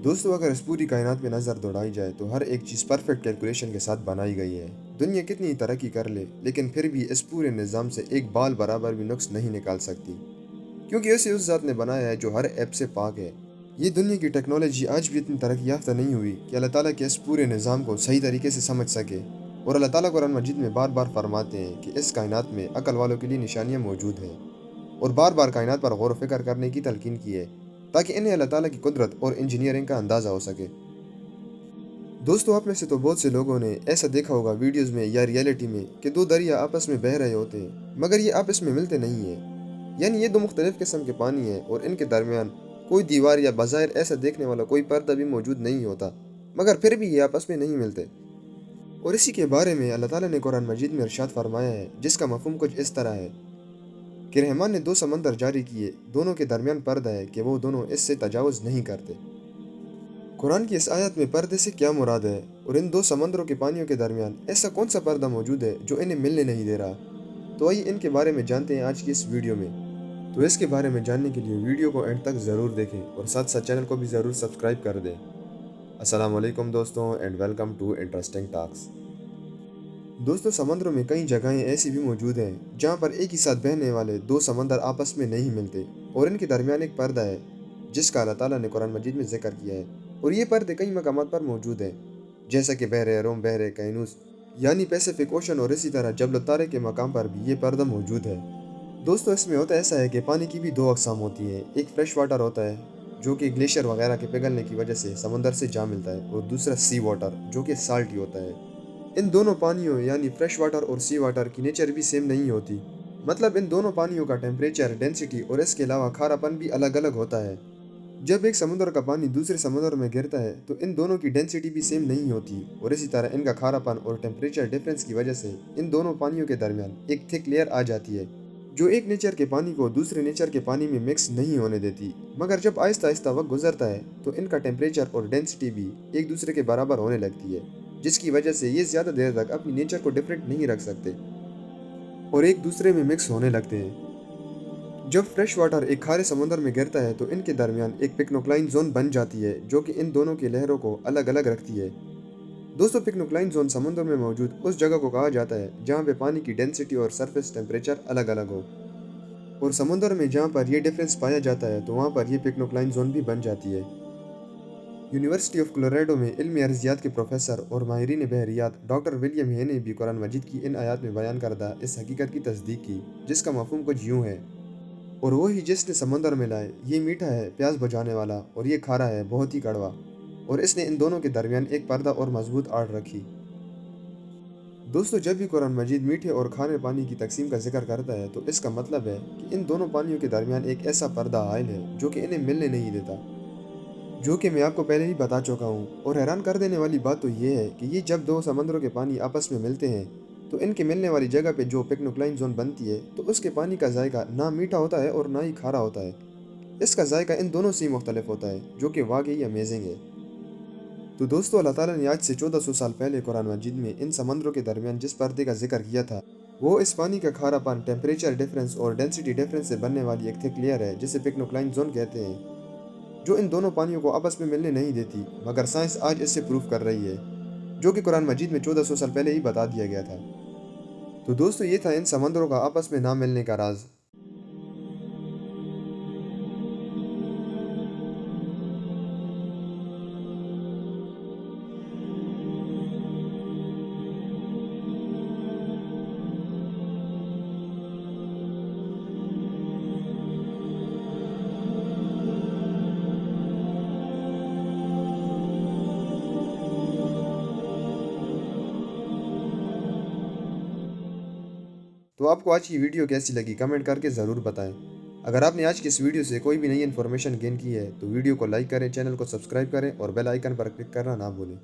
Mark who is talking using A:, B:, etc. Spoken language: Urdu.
A: دوستو اگر اس پوری کائنات میں نظر دوڑائی جائے تو ہر ایک چیز پرفیکٹ کیلکولیشن کے ساتھ بنائی گئی ہے۔ دنیا کتنی ترقی کر لے لیکن پھر بھی اس پورے نظام سے ایک بال برابر بھی نقص نہیں نکال سکتی، کیونکہ اسے اس ذات نے بنایا ہے جو ہر ایپ سے پاک ہے۔ یہ دنیا کی ٹیکنالوجی آج بھی اتنی ترقی یافتہ نہیں ہوئی کہ اللہ تعالیٰ کے اس پورے نظام کو صحیح طریقے سے سمجھ سکے، اور اللہ تعالیٰ قرآن مجید میں بار بار فرماتے ہیں کہ اس کائنات میں عقل والوں کے لیے نشانیاں موجود ہیں، اور بار بار کائنات پر غور و فکر کرنے کی تلقین کی ہے تاکہ انہیں اللہ تعالیٰ کی قدرت اور انجینئرنگ کا اندازہ ہو سکے۔ دوستو آپ میں سے تو بہت سے لوگوں نے ایسا دیکھا ہوگا ویڈیوز میں یا ریئلٹی میں کہ دو دریا آپس میں بہہ رہے ہوتے ہیں مگر یہ آپس میں ملتے نہیں ہیں، یعنی یہ دو مختلف قسم کے پانی ہیں اور ان کے درمیان کوئی دیوار یا بظاہر ایسا دیکھنے والا کوئی پردہ بھی موجود نہیں ہوتا، مگر پھر بھی یہ آپس میں نہیں ملتے۔ اور اسی کے بارے میں اللہ تعالیٰ نے قرآن مجید میں ارشاد فرمایا ہے، جس کا مفہوم کچھ اس طرح ہے کہ رحمان نے دو سمندر جاری کیے، دونوں کے درمیان پردہ ہے کہ وہ دونوں اس سے تجاوز نہیں کرتے۔ قرآن کی اس آیت میں پردے سے کیا مراد ہے، اور ان دو سمندروں کے پانیوں کے درمیان ایسا کون سا پردہ موجود ہے جو انہیں ملنے نہیں دے رہا؟ تو آئیے ان کے بارے میں جانتے ہیں آج کی اس ویڈیو میں۔ تو اس کے بارے میں جاننے کے لیے ویڈیو کو اینڈ تک ضرور دیکھیں اور ساتھ ساتھ چینل کو بھی ضرور سبسکرائب کر دیں۔ السلام علیکم دوستوں اینڈ ویلکم ٹو انٹرسٹنگ ٹاکس۔ دوستوں سمندروں میں کئی جگہیں ایسی بھی موجود ہیں جہاں پر ایک ہی ساتھ بہنے والے دو سمندر آپس میں نہیں ملتے اور ان کے درمیان ایک پردہ ہے جس کا اللہ تعالیٰ نے قرآن مجید میں ذکر کیا ہے، اور یہ پردے کئی مقامات پر موجود ہیں جیسا کہ بحر روم، بحر کینوس یعنی پیسفک اوشن، اور اسی طرح جبل الطارق کے مقام پر بھی یہ پردہ موجود ہے۔ دوستوں اس میں ہوتا ایسا ہے کہ پانی کی بھی دو اقسام ہوتی ہیں، ایک فریش واٹر ہوتا ہے جو کہ گلیشیئر وغیرہ کے پگھلنے کی وجہ سے سمندر سے جا ملتا ہے، اور دوسرا سی واٹر جو کہ سالٹی ہوتا ہے۔ ان دونوں پانیوں یعنی فریش واٹر اور سی واٹر کی نیچر بھی سیم نہیں ہوتی، مطلب ان دونوں پانیوں کا ٹیمپریچر، ڈینسٹی اور اس کے علاوہ کھارا پن بھی الگ الگ ہوتا ہے۔ جب ایک سمندر کا پانی دوسرے سمندر میں گرتا ہے تو ان دونوں کی ڈینسٹی بھی سیم نہیں ہوتی، اور اسی طرح ان کا کھارا پن اور ٹیمپریچر ڈفرینس کی وجہ سے ان دونوں پانیوں کے درمیان ایک تھک لیئر آ جاتی ہے جو ایک نیچر کے پانی کو دوسرے نیچر کے پانی میں مکس نہیں ہونے دیتی، مگر جب آہستہ آہستہ وقت گزرتا ہے تو ان کا ٹیمپریچر اور ڈینسٹی بھی ایک دوسرے کے برابر ہونے لگتی ہے، جس کی وجہ سے یہ زیادہ دیر تک اپنی نیچر کو ڈفرینٹ نہیں رکھ سکتے اور ایک دوسرے میں مکس ہونے لگتے ہیں۔ جب فریش واٹر ایک کھارے سمندر میں گرتا ہے تو ان کے درمیان ایک پکنوکلائن زون بن جاتی ہے جو کہ ان دونوں کی لہروں کو الگ الگ رکھتی ہے۔ دوستو پکنوکلائن زون سمندر میں موجود اس جگہ کو کہا جاتا ہے جہاں پہ پانی کی ڈینسٹی اور سرفیس ٹیمپریچر الگ الگ ہو، اور سمندر میں جہاں پر یہ ڈفرینس پایا جاتا ہے تو وہاں پر یہ پکنوکلائن زون بھی بن جاتی ہے۔ یونیورسٹی آف کولوراڈو میں علمی ارضیات کے پروفیسر اور ماہرین بحریات ڈاکٹر ولیم ہے نے بھی قرآن مجید کی ان آیات میں بیان کردہ اس حقیقت کی تصدیق کی، جس کا مفہوم کچھ یوں ہے، اور وہی جس نے سمندر میں لائے، یہ میٹھا ہے پیاس بجھانے والا، اور یہ کھارا ہے بہت ہی کڑوا، اور اس نے ان دونوں کے درمیان ایک پردہ اور مضبوط آڑ رکھی۔ دوستو جب بھی قرآن مجید میٹھے اور کھارے پانی کی تقسیم کا ذکر کرتا ہے تو اس کا مطلب ہے کہ ان دونوں پانیوں کے درمیان ایک ایسا پردہ حائل ہے جو کہ انہیں ملنے نہیں دیتا، جو کہ میں آپ کو پہلے ہی بتا چکا ہوں۔ اور حیران کر دینے والی بات تو یہ ہے کہ یہ جب دو سمندروں کے پانی آپس میں ملتے ہیں تو ان کے ملنے والی جگہ پہ جو پکنوکلائن زون بنتی ہے تو اس کے پانی کا ذائقہ نہ میٹھا ہوتا ہے اور نہ ہی کھارا ہوتا ہے، اس کا ذائقہ ان دونوں سے ہی مختلف ہوتا ہے، جو کہ واقعی امیزنگ ہے۔ تو دوستو اللہ تعالیٰ نے آج سے 1400 سال پہلے قرآن مجید میں ان سمندروں کے درمیان جس پردے کا ذکر کیا تھا وہ اس پانی کا کھارا پن، ٹیمپریچر ڈفرینس اور ڈینسٹی ڈفرینس سے بننے والی ایک تھک لیئر ہے جسے پکنوکلائن زون کہتے ہیں، جو ان دونوں پانیوں کو آپس میں ملنے نہیں دیتی، مگر سائنس آج اس سے پروف کر رہی ہے، جو کہ قرآن مجید میں 1400 سال پہلے ہی بتا دیا گیا تھا۔ تو دوستو یہ تھا ان سمندروں کا آپس میں نہ ملنے کا راز۔ تو آپ کو آج کی ویڈیو کیسی لگی کمنٹ کر کے ضرور بتائیں۔ اگر آپ نے آج کی اس ویڈیو سے کوئی بھی نئی انفارمیشن گین کی ہے تو ویڈیو کو لائک کریں، چینل کو سبسکرائب کریں اور بیل آئیکن پر کلک کرنا نہ بھولیں۔